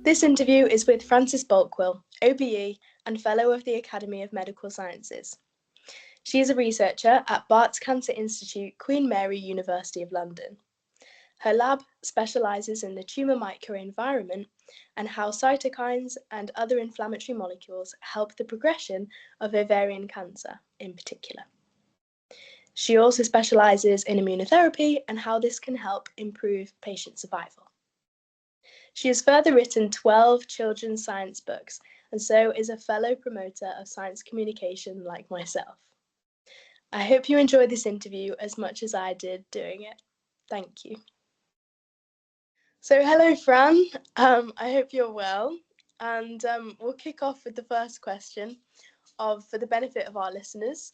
This interview is with Fran Balkwill, OBE and Fellow of the Academy of Medical Sciences. She is a researcher at Bart's Cancer Institute, Queen Mary, University of London. Her lab specialises in the tumour microenvironment and how cytokines and other inflammatory molecules help the progression of ovarian cancer in particular. She also specialises in immunotherapy and how this can help improve patient survival. She has further written 12 children's science books and so is a fellow promoter of science communication like myself. I hope you enjoyed this interview as much as I did doing it. Thank you. So hello, Fran. I hope you're well. And we'll kick off with the first question for the benefit of our listeners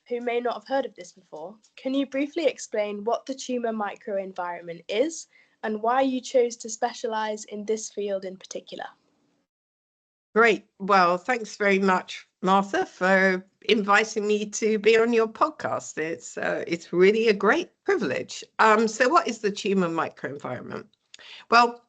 who may not have heard of this before. Can you briefly explain what the tumour microenvironment is and why you chose to specialise in this field in particular? Great. Well, thanks very much, Martha, for inviting me to be on your podcast. It's really a great privilege. So what is the tumour microenvironment? Well,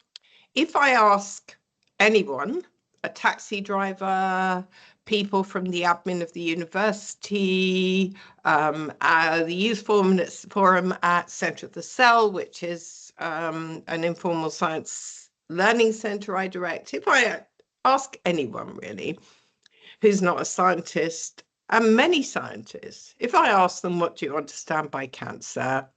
if I ask anyone, a taxi driver, people from the admin of the university, the youth forum at Centre of the Cell, which is an informal science learning centre I direct, if I ask anyone really who's not a scientist, and many scientists, if I ask them, what do you understand by cancer?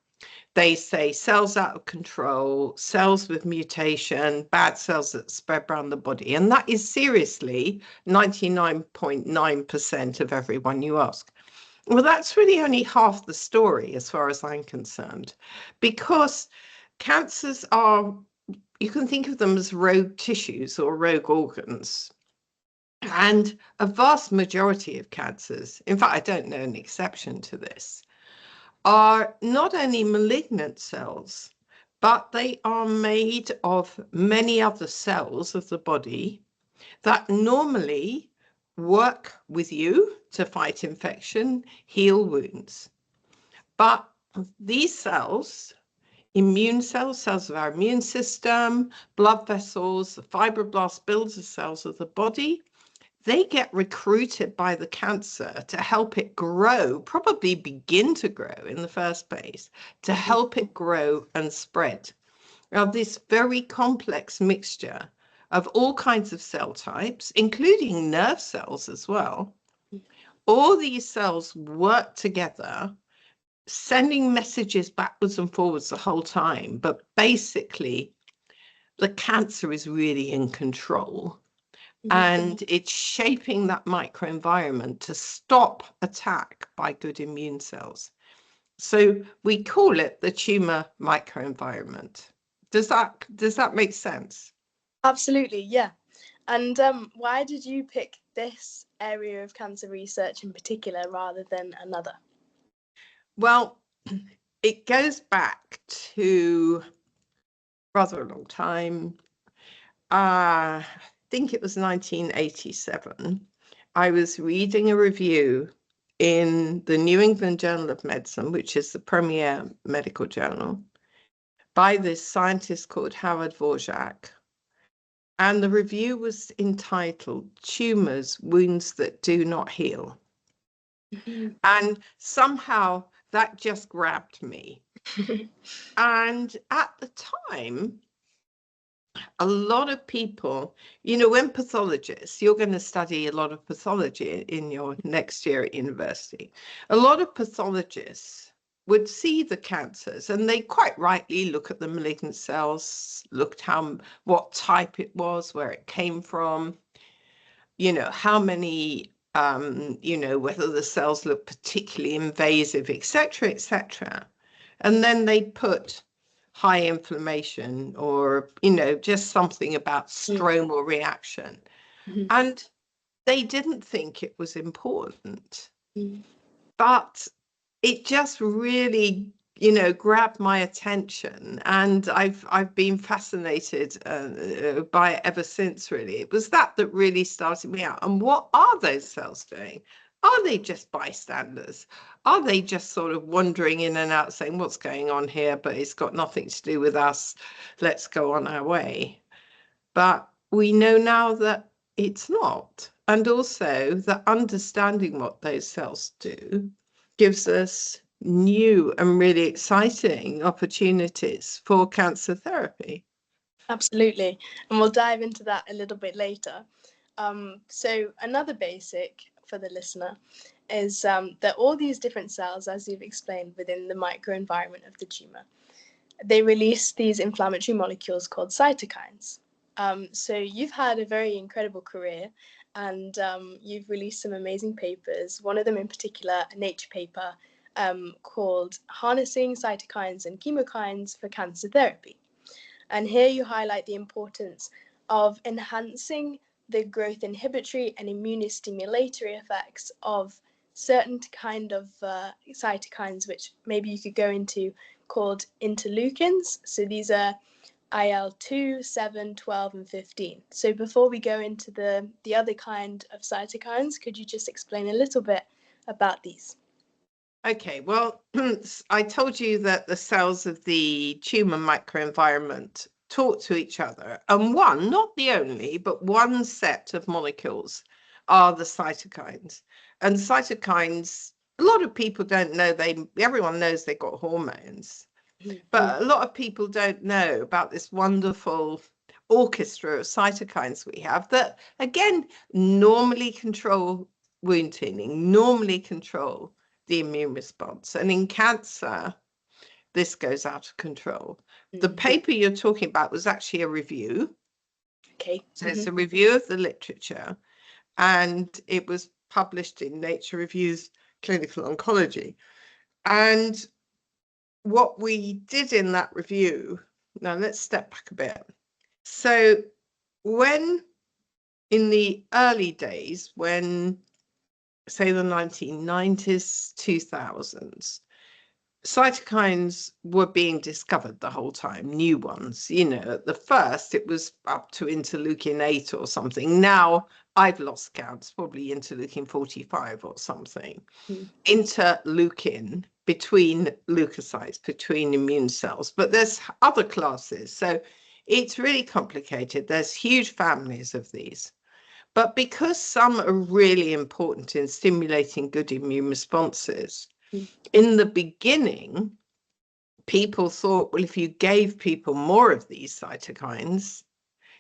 They say cells out of control, cells with mutation, bad cells that spread around the body. And that is seriously 99.9% of everyone you ask. Well, that's really only half the story as far as I'm concerned, because cancers are, you can think of them as rogue tissues or rogue organs. And a vast majority of cancers, in fact, I don't know an exception to this, are not only malignant cells, but they are made of many other cells of the body that normally work with you to fight infection, heal wounds. But these cells, immune cells, cells of our immune system, blood vessels, the fibroblast builder cells of the body, they get recruited by the cancer to help it grow, probably begin to grow in the first place, to help it grow and spread. Now, this very complex mixture of all kinds of cell types, including nerve cells as well, all these cells work together, sending messages backwards and forwards the whole time, but basically the cancer is really in control. And it's shaping that microenvironment to stop attack by good immune cells. So we call it the tumour microenvironment. Does that make sense? Absolutely, yeah. And why did you pick this area of cancer research in particular rather than another? Well, it goes back to rather a long time. I think it was 1987. I was reading a review in the New England Journal of Medicine, which is the premier medical journal, by this scientist called Howard Dvorak. And the review was entitled Tumours, Wounds That Do Not Heal. And somehow that just grabbed me. And at the time, a lot of people, when pathologists, you're going to study a lot of pathology in your next year at university. A lot of pathologists would see the cancers and they quite rightly look at the malignant cells, looked what type it was, where it came from, how many, whether the cells look particularly invasive, etc., etc. And then they put high inflammation or, just something about stromal reaction. And they didn't think it was important. But it just really, grabbed my attention. And I've been fascinated by it ever since, really. It was that really started me out. And what are those cells doing? Are they just bystanders? Are they just sort of wandering in and out saying, what's going on here? But it's got nothing to do with us. Let's go on our way. But we know now that it's not. And also that understanding what those cells do gives us new and really exciting opportunities for cancer therapy. Absolutely. And we'll dive into that a little bit later. So another basic for the listener is that all these different cells, as you've explained, within the microenvironment of the tumour, they release these inflammatory molecules called cytokines. So you've had a very incredible career, and you've released some amazing papers. One of them in particular, a Nature paper called Harnessing Cytokines and Chemokines for Cancer Therapy. And here you highlight the importance of enhancing the growth inhibitory and immunostimulatory effects of certain kind of cytokines, which maybe you could go into, called interleukins. So these are IL-2, 7, 12, and 15. So before we go into the other kind of cytokines, could you just explain a little bit about these? Okay, well, I told you that the cells of the tumor microenvironment talk to each other, and one, not the only, but one set of molecules are the cytokines. And cytokines, a lot of people don't know, everyone knows they've got hormones, but a lot of people don't know about this wonderful orchestra of cytokines we have that, again, normally control wound healing, normally control the immune response. And in cancer, this goes out of control. The paper you're talking about was actually a review. Okay. So it's a review of the literature, and it was published in Nature Reviews Clinical Oncology. And what we did in that review, now let's step back a bit. So when in the early days, when say the 1990s, 2000s, cytokines were being discovered the whole time, new ones. You know, at the first it was up to interleukin 8 or something. Now I've lost count, it's probably interleukin 45 or something. Interleukin between leukocytes, between immune cells, but there's other classes. So it's really complicated. There's huge families of these. But because some are really important in stimulating good immune responses, in the beginning, people thought, well, if you gave people more of these cytokines,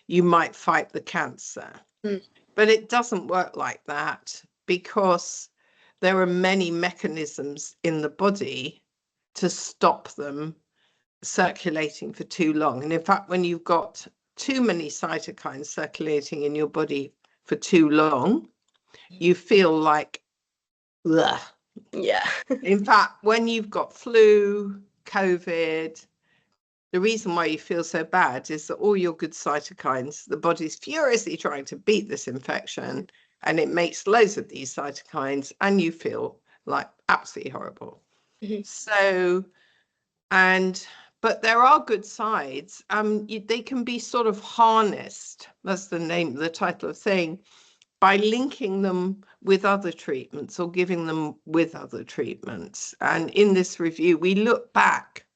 you might fight the cancer. But it doesn't work like that, because there are many mechanisms in the body to stop them circulating for too long. And in fact, when you've got too many cytokines circulating in your body for too long, you feel like, ugh. Yeah. In fact, when you've got flu, COVID, the reason why you feel so bad is that all your good cytokines, the body's furiously trying to beat this infection, and it makes loads of these cytokines, and you feel like absolutely horrible. So, but there are good sides. They can be sort of harnessed. That's the title of thing, by linking them with other treatments or giving them with other treatments. And in this review, we look back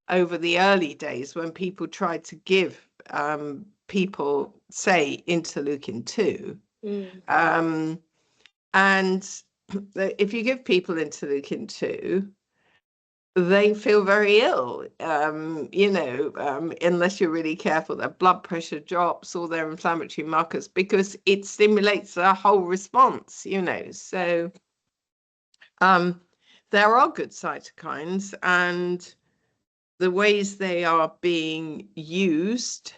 over the early days when people tried to give people, say, interleukin 2. And if you give people interleukin 2, they feel very ill, unless you're really careful. Their blood pressure drops, all their inflammatory markers, because it stimulates a whole response, So there are good cytokines, and the ways they are being used,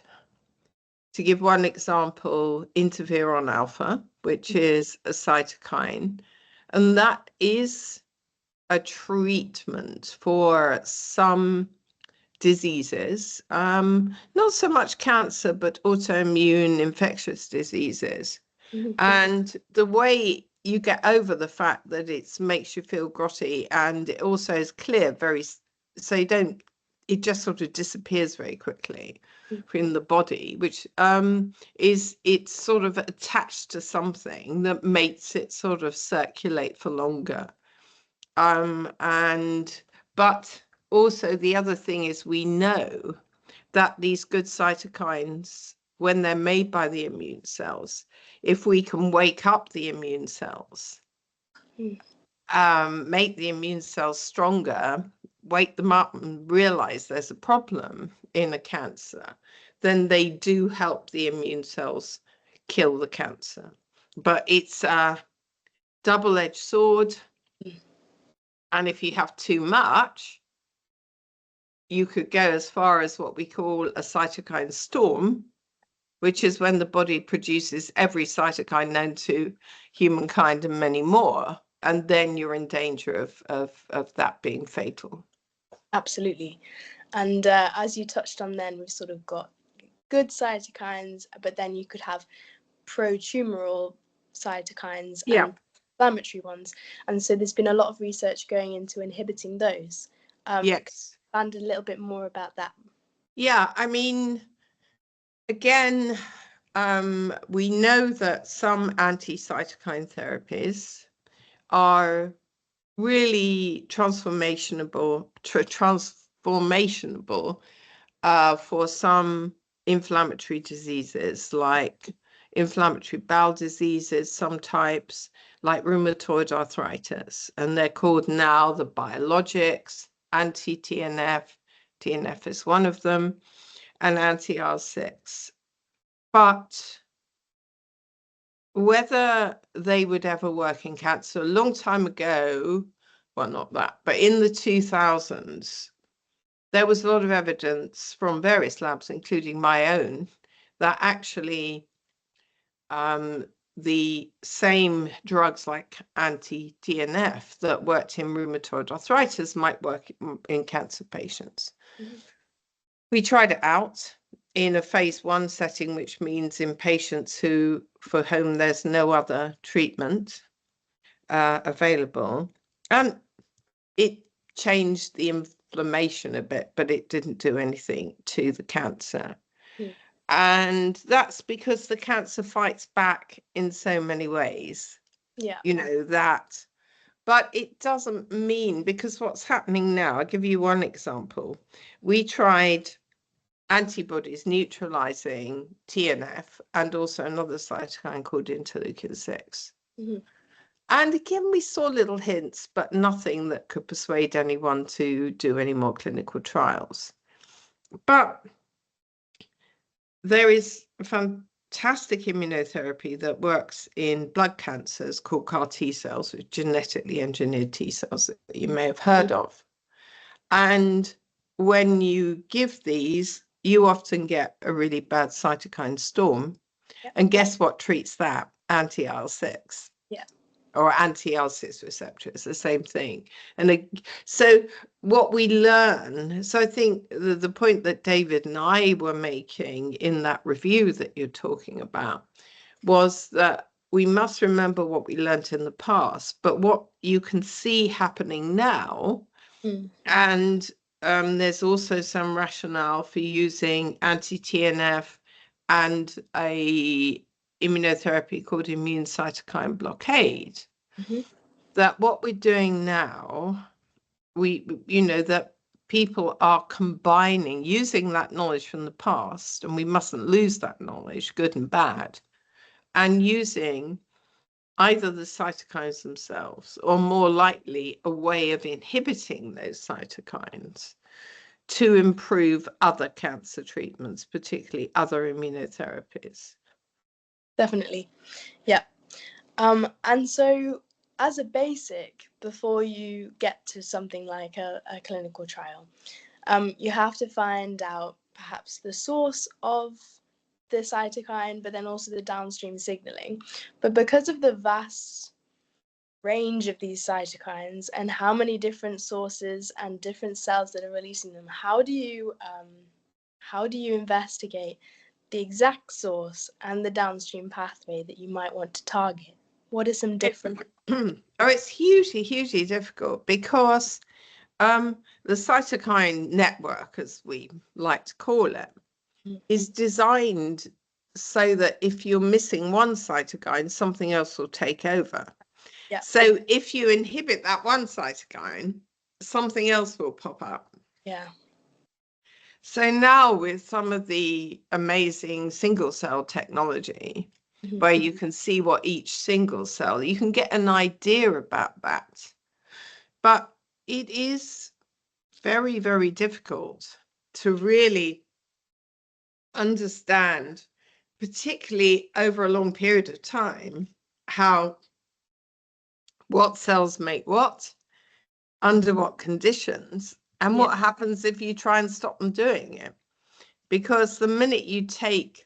to give one example, interferon alpha, which is a cytokine, and that is a treatment for some diseases, not so much cancer, but autoimmune infectious diseases. And the way you get over the fact that it makes you feel grotty, and it also is clear so you don't, it just sort of disappears very quickly in the body, which is, it's sort of attached to something that makes it sort of circulate for longer. But also the other thing is, we know that these good cytokines when they're made by the immune cells, if we can wake up the immune cells, make the immune cells stronger, wake them up and realize there's a problem in a cancer, then they do help the immune cells kill the cancer. But it's a double-edged sword. And if you have too much, you could go as far as what we call a cytokine storm, which is when the body produces every cytokine known to humankind and many more. And then you're in danger of that being fatal. Absolutely. And as you touched on then, we've sort of got good cytokines, but then you could have pro-tumoral cytokines and inflammatory ones. And so there's been a lot of research going into inhibiting those. Yes. Expand a little bit more about that. Yeah, I mean, again, we know that some anti-cytokine therapies are really transformational for some inflammatory diseases, like inflammatory bowel diseases, some types, like rheumatoid arthritis. And they're called now the biologics, anti-TNF. TNF is one of them, and anti-R6. But whether they would ever work in cancer, a long time ago, well, not that, but in the 2000s, there was a lot of evidence from various labs, including my own, that actually the same drugs like anti-TNF that worked in rheumatoid arthritis might work in cancer patients. Mm-hmm. We tried it out in a phase 1 setting, which means in patients for whom there's no other treatment available. And it changed the inflammation a bit, but it didn't do anything to the cancer. And that's because the cancer fights back in so many ways. Yeah. You know that. But it doesn't mean, because what's happening now, I'll give you one example. We tried antibodies neutralizing TNF and also another cytokine called interleukin 6. Mm-hmm. And again, we saw little hints, but nothing that could persuade anyone to do any more clinical trials. But there is a fantastic immunotherapy that works in blood cancers called CAR T cells, which are genetically engineered T cells that you may have heard of. And when you give these, you often get a really bad cytokine storm. Yep. And guess what treats that? Anti-IL-6. Yeah. Or anti-IL-6 receptor. It's the same thing. And so what we learn, so I think the point that David and I were making in that review that you're talking about was that we must remember what we learned in the past, but what you can see happening now, and there's also some rationale for using anti-TNF and a immunotherapy called immune cytokine blockade. Mm-hmm. That what we're doing now, that people are combining, using that knowledge from the past, and we mustn't lose that knowledge, good and bad, and using either the cytokines themselves or more likely a way of inhibiting those cytokines to improve other cancer treatments, particularly other immunotherapies. Definitely. Yeah. And so as a basic, before you get to something like a clinical trial, you have to find out perhaps the source of the cytokine, but then also the downstream signaling. But because of the vast range of these cytokines and how many different sources and different cells that are releasing them, how do you investigate the exact source and the downstream pathway that you might want to target? What are some different? It's hugely difficult because the cytokine network, as we like to call it, is designed so that if you're missing one cytokine, something else will take over. Yeah. So if you inhibit that one cytokine, something else will pop up. Yeah. So now with some of the amazing single cell technology, where you can see what each single cell, you can get an idea about that. But it is very, very difficult to really understand, particularly over a long period of time, what cells make what, under what conditions, and what happens if you try and stop them doing it. Because the minute you take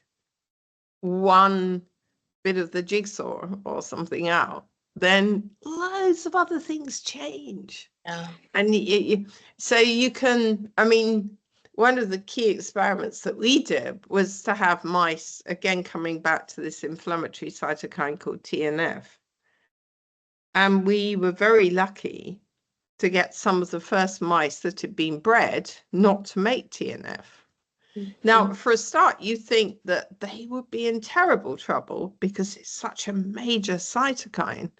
one bit of the jigsaw or something out, then loads of other things change. Yeah. And so you can, I mean, one of the key experiments that we did was to have mice, again, coming back to this inflammatory cytokine called TNF. And we were very lucky to get some of the first mice that had been bred not to make TNF. Now, for a start, you think that they would be in terrible trouble because it's such a major cytokine.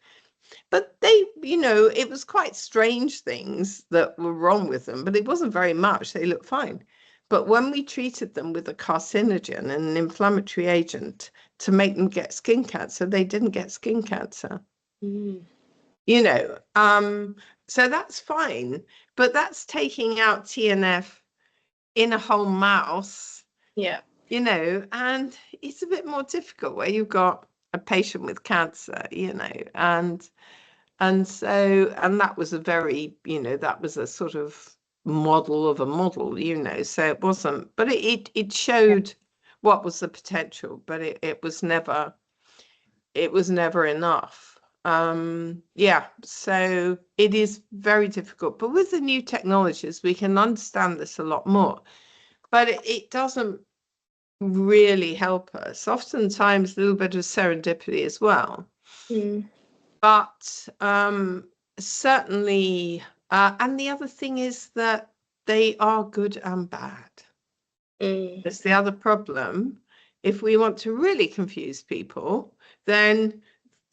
But they, it was quite strange things that were wrong with them, but it wasn't very much. They looked fine. But when we treated them with a carcinogen and an inflammatory agent to make them get skin cancer, they didn't get skin cancer. So that's fine. But that's taking out TNF in a whole mouse. Yeah. And it's a bit more difficult where you've got a patient with cancer, and that was a very, that was a sort of model of a model, so it wasn't, but it showed what was the potential, but it was never enough. So it is very difficult, but with the new technologies, we can understand this a lot more, but it doesn't really help us. Oftentimes, a little bit of serendipity as well. But certainly, and the other thing is that they are good and bad. That's the other problem. If we want to really confuse people, then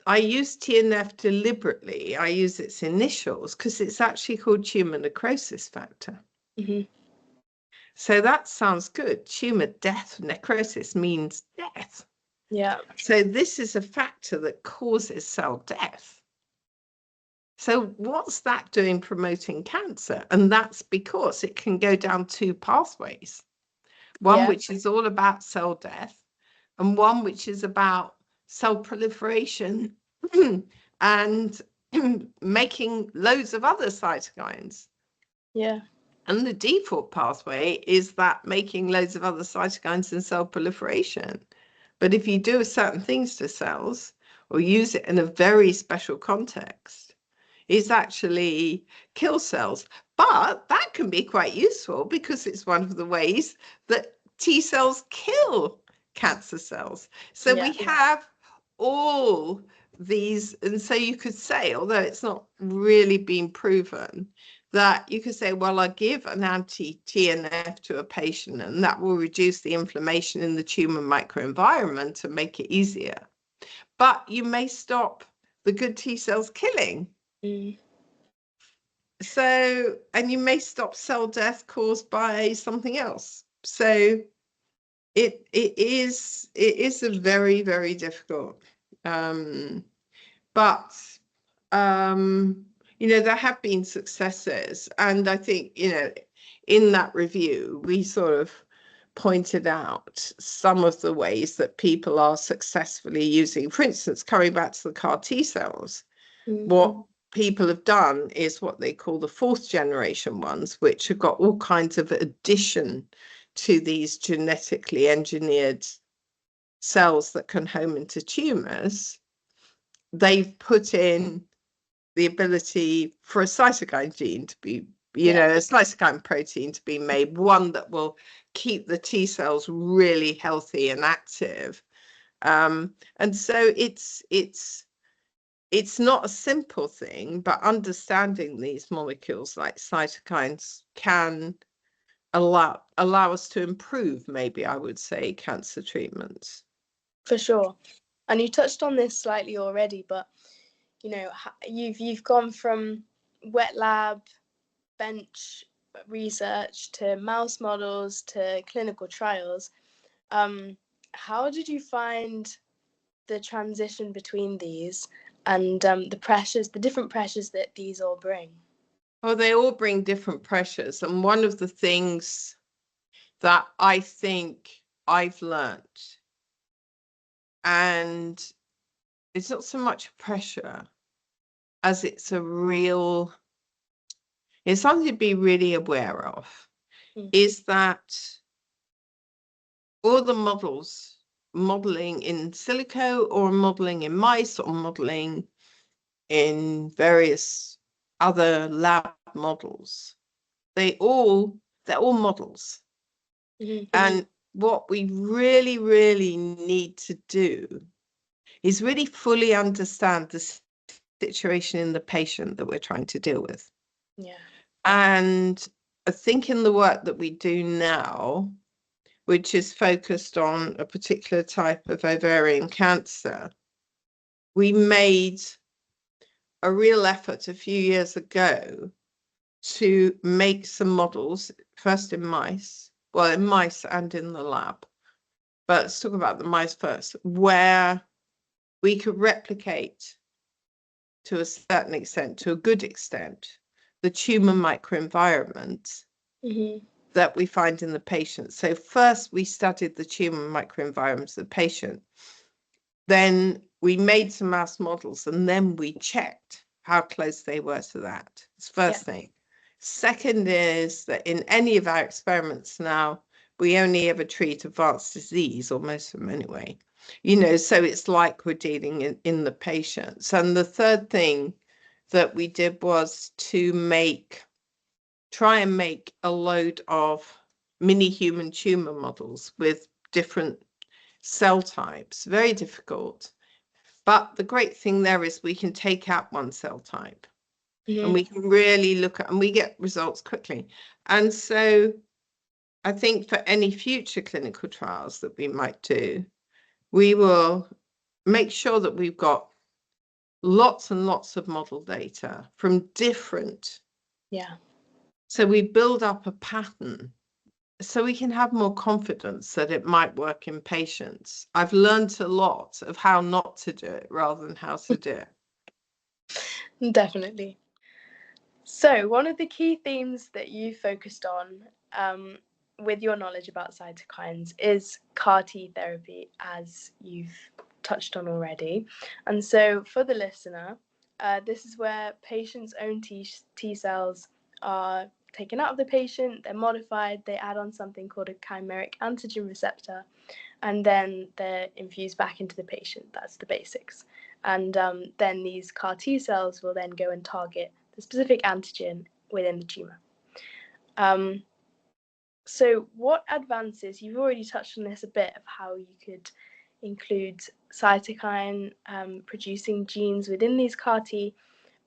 I use TNF deliberately. I use its initials because it's actually called tumor necrosis factor. So that sounds good. Tumor death, necrosis means death. Yeah. So this is a factor that causes cell death. So what's that doing promoting cancer? And that's because it can go down two pathways. One which is all about cell death, and one which is about cell proliferation and making loads of other cytokines. Yeah. And the default pathway is that making loads of other cytokines and cell proliferation. But if you do certain things to cells or use it in a very special context, it's actually kill cells. But that can be quite useful because it's one of the ways that T cells kill cancer cells. So we have all these, and so you could say, although it's not really been proven, that you could say, well, I give an anti-TNF to a patient and that will reduce the inflammation in the tumor microenvironment and make it easier. But you may stop the good T cells killing. So, and you may stop cell death caused by something else. So it is a very, very difficult. But there have been successes, and I think in that review we sort of pointed out some of the ways that people are successfully using, for instance, coming back to the CAR T cells. What people have done is what they call the fourth generation ones, which have got all kinds of addition to these genetically engineered cells that can home into tumors. They've put in the ability for a cytokine gene to be, a cytokine protein to be made, one that will keep the T cells really healthy and active. And so it's not a simple thing, but understanding these molecules like cytokines can allow us to improve, maybe I would say, cancer treatments. For sure. And you touched on this slightly already, but you've gone from wet lab, bench, research to mouse models to clinical trials. How did you find the transition between these and the different pressures that these all bring? Oh, they all bring different pressures. And one of the things that I think I've learnt, and it's not so much pressure as it's something to be really aware of, is that all the modeling in silico or modeling in mice or modeling in various other lab models, they're all models. And what we really, really need to do is really fully understand the situation in the patient that we're trying to deal with. Yeah. And I think in the work that we do now, which is focused on a particular type of ovarian cancer, we made a real effort a few years ago to make some models, first in mice and in the lab. But let's talk about the mice first, where we could replicate to a certain extent, to a good extent, the tumor microenvironment that we find in the patient. So first we studied the tumor microenvironment of the patient. Then we made some mouse models and then we checked how close they were to that. That's first thing. Second is that in any of our experiments now, we only ever treat advanced disease, or most of them anyway. So it's like we're dealing in the patients. And the third thing that we did was to try and make a load of mini human tumor models with different cell types. Very difficult. But the great thing there is we can take out one cell type and we can really look at, and we get results quickly. And so I think for any future clinical trials that we might do, we will make sure that we've got lots and lots of model data from different. Yeah. So we build up a pattern so we can have more confidence that it might work in patients. I've learned a lot of how not to do it rather than how to do it. Definitely. So one of the key themes that you focused on with your knowledge about cytokines is CAR T therapy, as you've touched on already. And so for the listener, this is where patients' own T cells are taken out of the patient, they're modified, they add on something called a chimeric antigen receptor, and then they're infused back into the patient. That's the basics. And then these CAR T cells will then go and target the specific antigen within the tumour. So what advances, you've already touched on this a bit, of how you could include cytokine producing genes within these CAR T,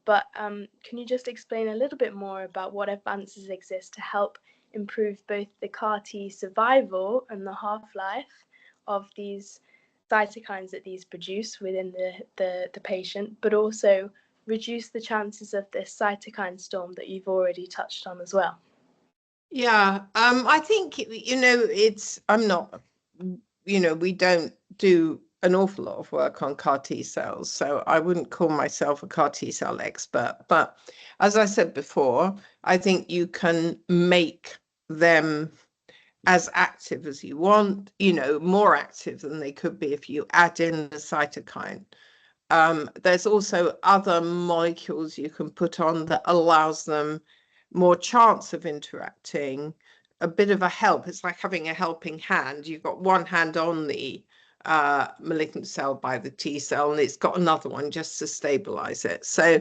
but can you just explain a little bit more about what advances exist to help improve both the CAR T survival and the half-life of these cytokines that these produce within the patient, but also reduce the chances of this cytokine storm that you've already touched on as well? Yeah, I think, we don't do an awful lot of work on CAR T cells, so I wouldn't call myself a CAR T cell expert. But as I said before, I think you can make them as active as you want, more active than they could be if you add in the cytokine. There's also other molecules you can put on that allows them more chance of interacting, a bit of a help. It's like having a helping hand. You've got one hand on the malignant cell by the T cell, and it's got another one just to stabilize it. So,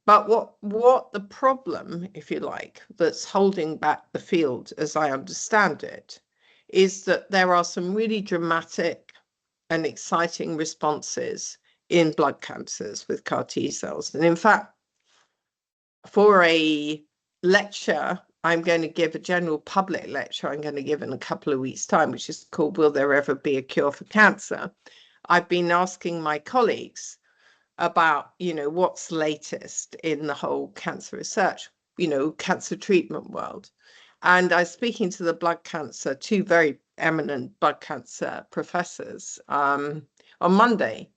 but what the problem, if you like, that's holding back the field, as I understand it, is that there are some really dramatic and exciting responses in blood cancers with CAR T cells. And in fact, for a lecture, I'm going to give a general public lecture I'm going to give in a couple of weeks' time, which is called Will There Ever Be a Cure for Cancer? I've been asking my colleagues about, what's latest in the whole cancer research. cancer treatment world. And I was speaking to two very eminent blood cancer professors on Monday.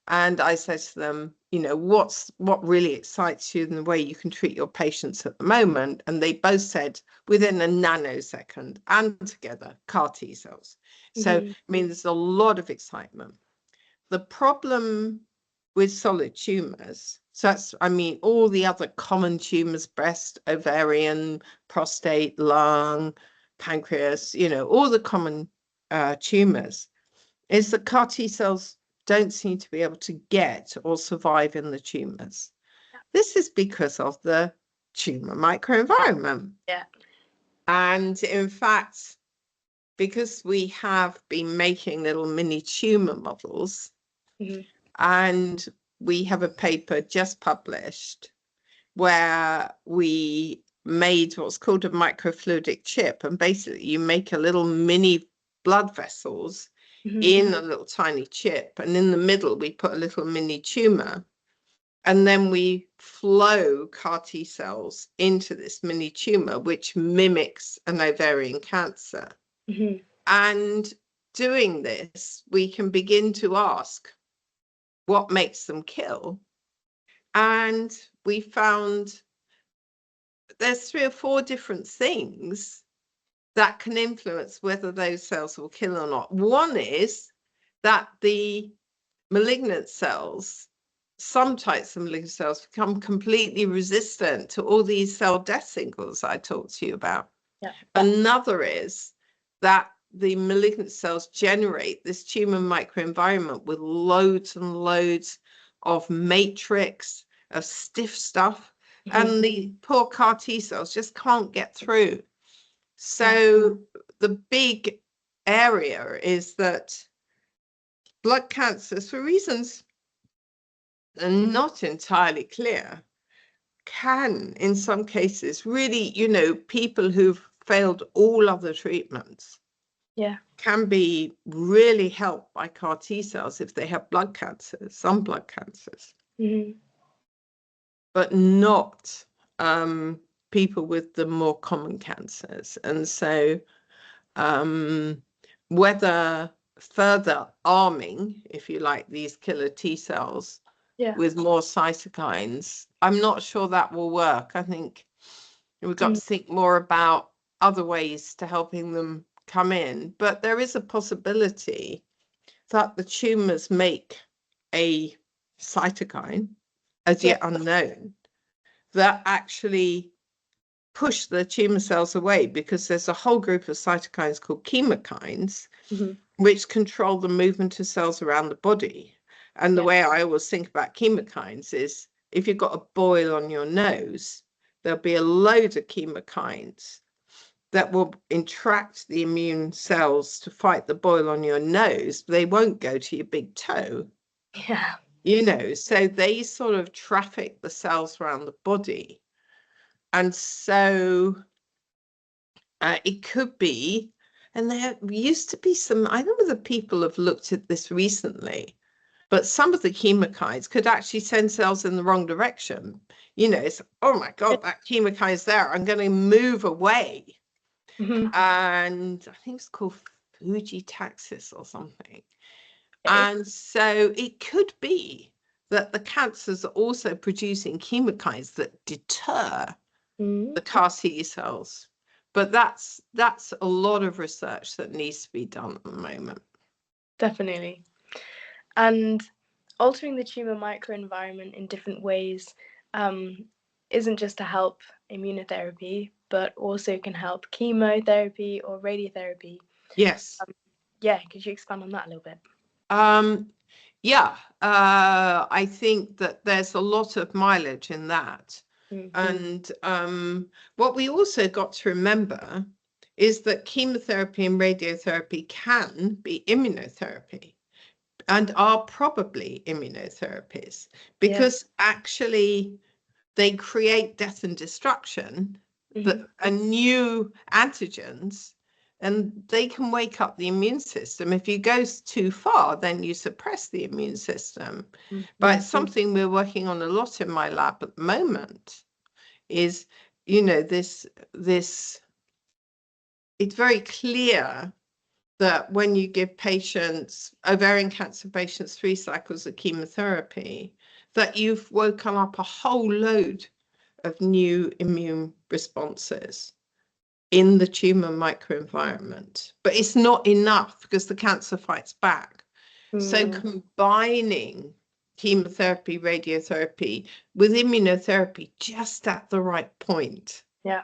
And I said to them, what really excites you in the way you can treat your patients at the moment? And they both said within a nanosecond and together, CAR T cells. So, I mean, there's a lot of excitement. The problem with solid tumors, so that's, all the other common tumors, breast, ovarian, prostate, lung, pancreas, all the common tumors, is that CAR T cells don't seem to be able to get or survive in the tumors. This is because of the tumor microenvironment. Yeah. And in fact, because we have been making little mini tumor models, and we have a paper just published where we made what's called a microfluidic chip. And basically you make a little mini blood vessels in a little tiny chip, and in the middle we put a little mini tumor, and then we flow CAR T cells into this mini tumor, which mimics an ovarian cancer. And doing this, we can begin to ask what makes them kill. And we found there's 3 or 4 different things that can influence whether those cells will kill or not. One is that the malignant cells, some types of malignant cells, become completely resistant to all these cell death signals I talked to you about. Yeah. Another is that the malignant cells generate this tumor microenvironment with loads and loads of matrix, of stiff stuff, and the poor CAR T cells just can't get through. So the big area is that blood cancers, for reasons that are not entirely clear, can, in some cases, really, people who've failed all other treatments, can be really helped by CAR T cells if they have blood cancers, some blood cancers, but not people with the more common cancers. And so whether further arming, if you like, these killer T cells with more cytokines, I'm not sure that will work. I think we've got to think more about other ways to helping them come in. But there is a possibility that the tumors make a cytokine, as yet unknown, that actually push the tumor cells away, because there's a whole group of cytokines called chemokines, which control the movement of cells around the body. And the way I always think about chemokines is, if you've got a boil on your nose, there'll be a load of chemokines that will attract the immune cells to fight the boil on your nose. They won't go to your big toe. So they sort of traffic the cells around the body. And so it could be, and there used to be some, I don't know whether people have looked at this recently, but some of the chemokines could actually send cells in the wrong direction. It's, oh my God, that chemokine is there, I'm going to move away. And I think it's called Fujitaxis or something. And so it could be that the cancers are also producing chemokines that deter the CAR T cells. But that's a lot of research that needs to be done at the moment. Definitely. And altering the tumor microenvironment in different ways isn't just to help immunotherapy, but also can help chemotherapy or radiotherapy. Yes. Could you expand on that a little bit? I think that there's a lot of mileage in that. And what we also got to remember is that chemotherapy and radiotherapy can be immunotherapy, and are probably immunotherapies, because actually they create death and destruction, and new antigens, and they can wake up the immune system. If you go too far, then you suppress the immune system. But it's something we're working on a lot in my lab at the moment, is you know, it's very clear that when you give ovarian cancer patients 3 cycles of chemotherapy, that you've woken up a whole load of new immune responses in the tumor microenvironment. But it's not enough because the cancer fights back. So combining chemotherapy, radiotherapy with immunotherapy just at the right point. Yeah.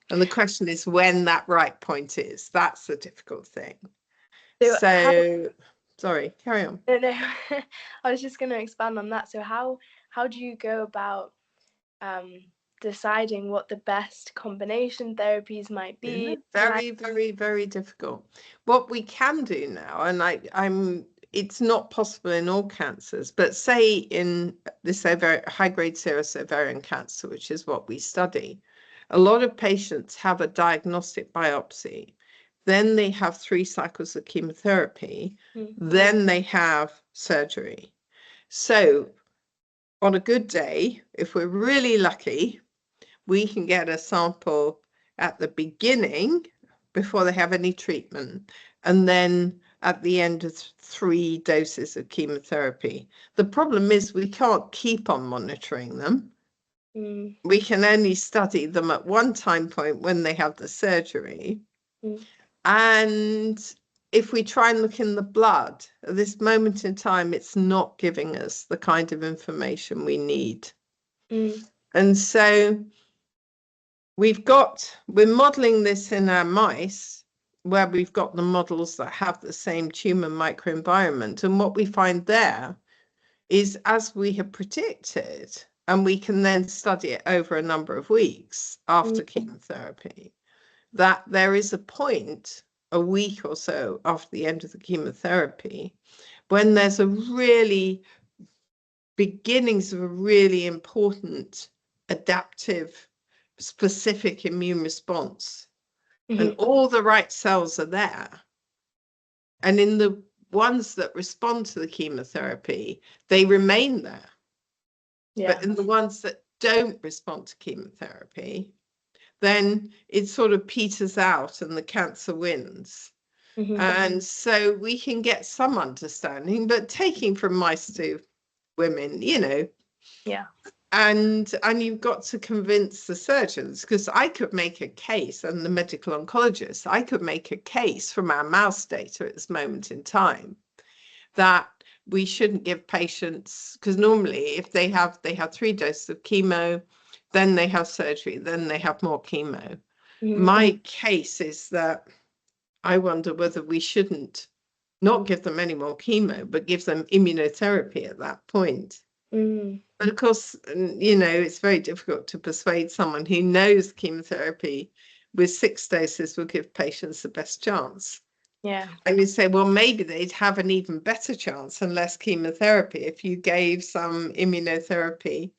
And the question is when that right point is. That's the difficult thing. So sorry, carry on. No, I was just going to expand on that. So how do you go about deciding what the best combination therapies might be? Very, very, very difficult. What we can do now, and it's not possible in all cancers, but say in this high-grade serous ovarian cancer, which is what we study, a lot of patients have a diagnostic biopsy. Then they have 3 cycles of chemotherapy. Then they have surgery. So on a good day, if we're really lucky, we can get a sample at the beginning before they have any treatment, and then at the end of 3 doses of chemotherapy. The problem is we can't keep on monitoring them. We can only study them at one time point when they have the surgery. And if we try and look in the blood, at this moment in time, it's not giving us the kind of information we need. And so we're modeling this in our mice, where we've got the models that have the same tumor microenvironment. And what we find there is, as we have predicted, and we can then study it over a number of weeks after chemotherapy, that there is a point, a week or so after the end of the chemotherapy, when there's beginnings of a really important adaptive specific immune response. And all the right cells are there. And in the ones that respond to the chemotherapy, they remain there. But in the ones that don't respond to chemotherapy, then it sort of peters out and the cancer wins. And so we can get some understanding, but taking from mice to women, and you've got to convince the surgeons, because I could make a case, and the medical oncologist, I could make a case from our mouse data at this moment in time that we shouldn't give patients, because normally if they have 3 doses of chemo, then they have surgery, then they have more chemo. My case is that I wonder whether we shouldn't not give them any more chemo, but give them immunotherapy at that point. But of course, it's very difficult to persuade someone who knows chemotherapy with 6 doses will give patients the best chance. Yeah. And you say, well, maybe they'd have an even better chance and less chemotherapy if you gave some immunotherapy.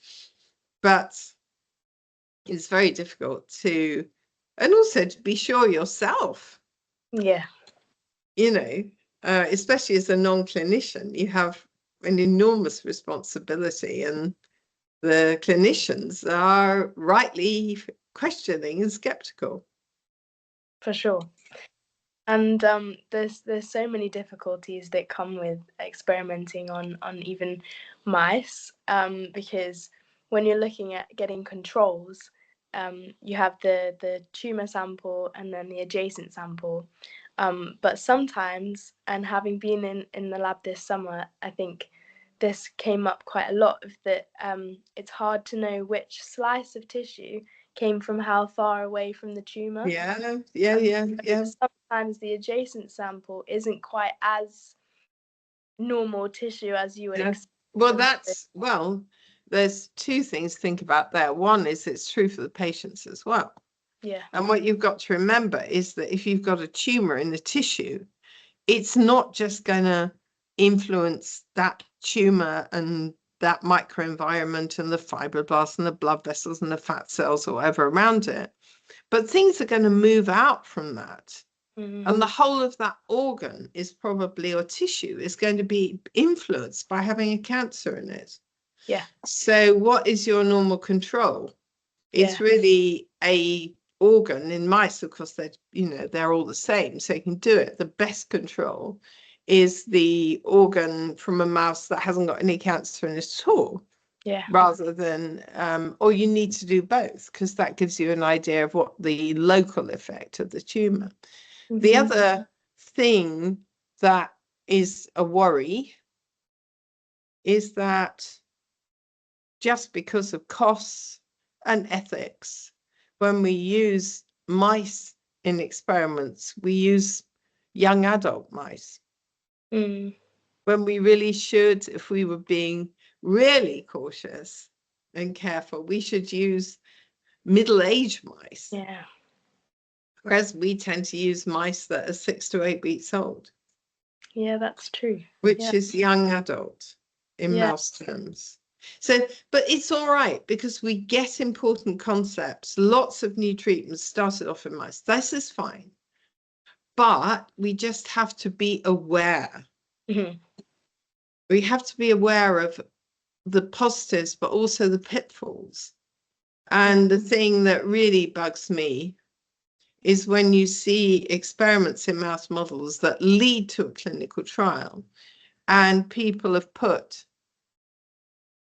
But it's very difficult and also to be sure yourself. Yeah. Especially as a non-clinician, you have an enormous responsibility, and the clinicians are rightly questioning and skeptical. For sure. And there's so many difficulties that come with experimenting on even mice, because when you're looking at getting controls, you have the tumor sample and then the adjacent sample. But sometimes, and having been in the lab this summer, I think this came up quite a lot, of that it's hard to know which slice of tissue came from how far away from the tumor. Yeah. Sometimes the adjacent sample isn't quite as normal tissue as you would expect. Well, there's 2 things to think about there. One is it's true for the patients as well. Yeah. And what you've got to remember is that if you've got a tumor in the tissue, it's not just going to influence that tumor and that microenvironment and the fibroblasts and the blood vessels and the fat cells or whatever around it, but things are going to move out from that. And the whole of that organ is probably, or tissue, is going to be influenced by having a cancer in it. Yeah. So what is your normal control? It's really a organ in mice, of course, they're all the same, so you can do it. The best control is the organ from a mouse that hasn't got any cancer in it at all. Yeah. Rather than, or you need to do both, because that gives you an idea of what the local effect of the tumor. Mm-hmm. The other thing that is a worry is that just because of costs and ethics, when we use mice in experiments, we use young adult mice. Mm. When we really should, if we were being really cautious and careful, we should use middle-aged mice. Yeah. Whereas we tend to use mice that are 6 to 8 weeks old. Yeah, that's true. Which is young adult in mouse terms. So, but it's all right because we get important concepts. Lots of new treatments started off in mice. This is fine. But we just have to be aware. Mm-hmm. We have to be aware of the positives, but also the pitfalls. And the thing that really bugs me is when you see experiments in mouse models that lead to a clinical trial and people have put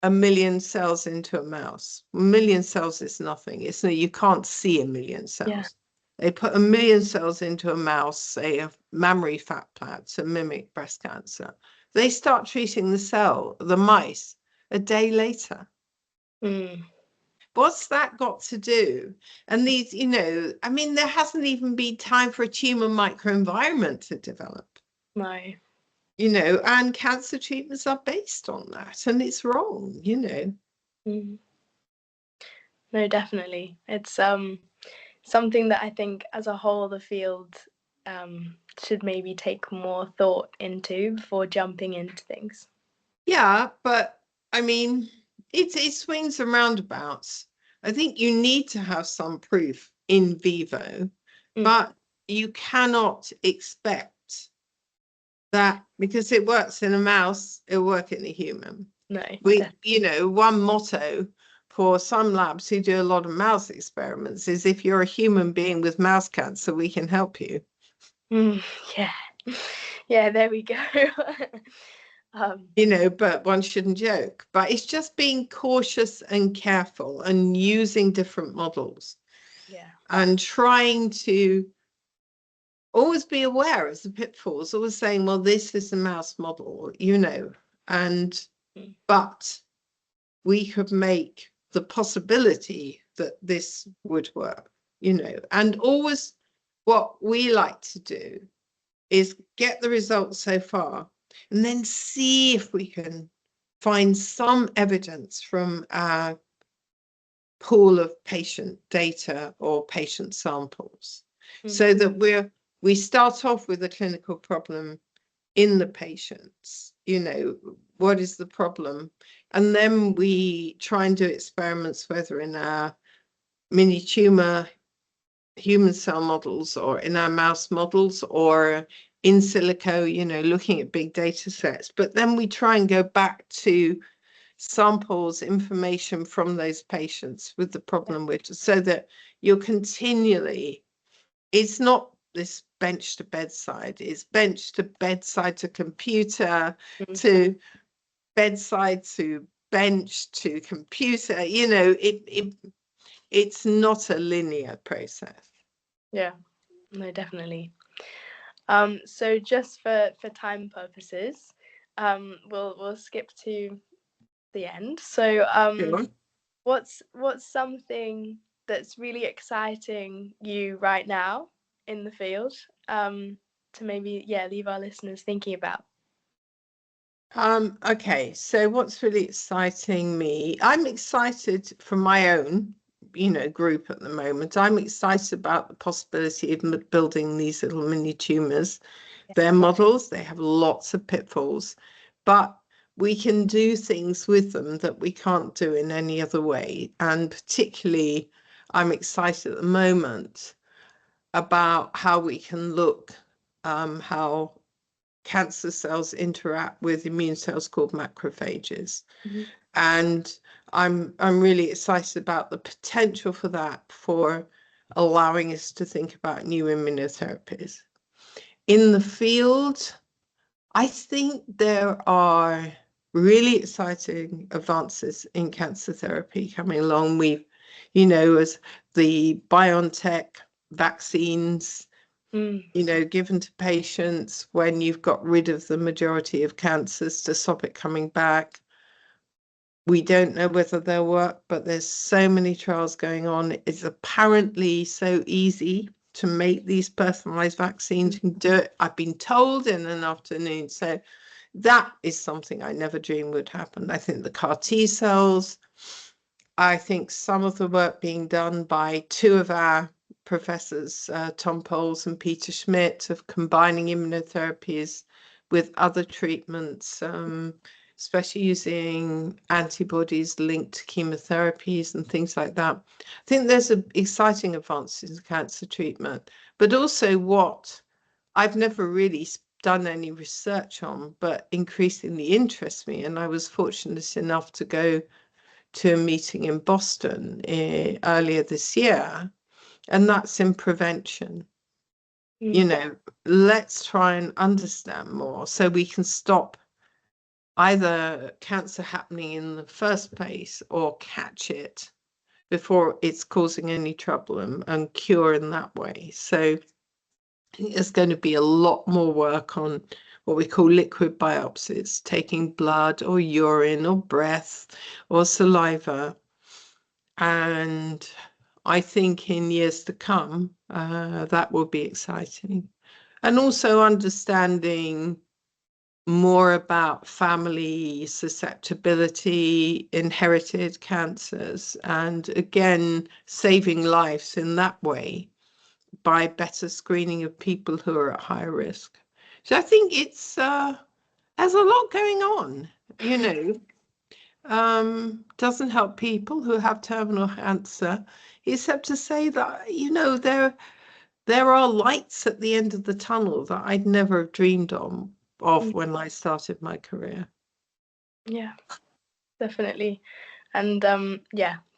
1 million cells into a mouse. 1 million cells is nothing. You can't see 1 million cells. Yeah. They put 1 million cells into a mouse, say a mammary fat pad to mimic breast cancer. They start treating the mice a day later. Mm. What's that got to do? And these, there hasn't even been time for a tumor microenvironment to develop. No. And cancer treatments are based on that, and it's wrong, Mm. No, definitely. It's something that I think as a whole the field should maybe take more thought into before jumping into things. Yeah, but it swings and roundabouts. I think you need to have some proof in vivo, but you cannot expect that because it works in a mouse, it'll work in a human. No. One motto for some labs who do a lot of mouse experiments is if you're a human being with mouse cancer, we can help you. Yeah. Yeah, there we go. But one shouldn't joke. But it's just being cautious and careful and using different models. Yeah. And trying to always be aware of the pitfalls, always saying, well, this is a mouse model, but we could make the possibility that this would work, and always what we like to do is get the results so far and then see if we can find some evidence from our pool of patient data or patient samples, so that we start off with a clinical problem in the patients, what is the problem? And then we try and do experiments, whether in our mini tumor human cell models or in our mouse models or in silico, looking at big data sets. But then we try and go back to samples, information from those patients with the problem with, so that you're continually, it's not this bench to bedside, it's bench to bedside to computer to bedside to bench to computer, it's not a linear process. Yeah, no, definitely. So just for time purposes, we'll skip to the end. So Sure. what's something that's really exciting you right now in the field, to maybe leave our listeners thinking about? Okay, so what's really exciting me? I'm excited for my own, group at the moment. I'm excited about the possibility of building these little mini tumors. They're models, they have lots of pitfalls, but we can do things with them that we can't do in any other way. And particularly, I'm excited at the moment about how we can look, how cancer cells interact with immune cells called macrophages. And I'm really excited about the potential for that, for allowing us to think about new immunotherapies. In the field, I think there are really exciting advances in cancer therapy coming along. We've, as the BioNTech vaccines, given to patients when you've got rid of the majority of cancers to stop it coming back. We don't know whether they'll work, but there's so many trials going on. It's apparently so easy to make these personalized vaccines. You can do it, I've been told, in an afternoon. So that is something I never dreamed would happen. I think the CAR T cells, I think some of the work being done by two of our professors, Tom Poles and Peter Schmidt, of combining immunotherapies with other treatments, especially using antibodies linked to chemotherapies and things like that. I think there's exciting advances in cancer treatment, but also what I've never really done any research on, but increasingly interests me. And I was fortunate enough to go to a meeting in Boston earlier this year, and that's in prevention. Let's try and understand more so we can stop either cancer happening in the first place or catch it before it's causing any trouble and cure in that way. So there's going to be a lot more work on what we call liquid biopsies, taking blood or urine or breath or saliva. And I think in years to come, that will be exciting. And also understanding more about family susceptibility, inherited cancers, and again, saving lives in that way by better screening of people who are at high risk. So I think it's has a lot going on, doesn't help people who have terminal cancer, except to say that, there are lights at the end of the tunnel that I'd never have dreamed of when I started my career. Yeah, definitely. And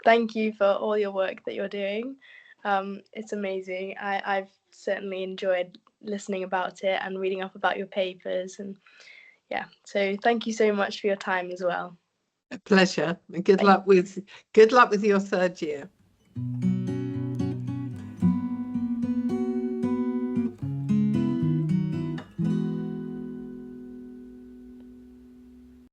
thank you for all your work that you're doing. It's amazing. I've certainly enjoyed listening about it and reading up about your papers. And so thank you so much for your time as well. A pleasure. And good luck with your third year.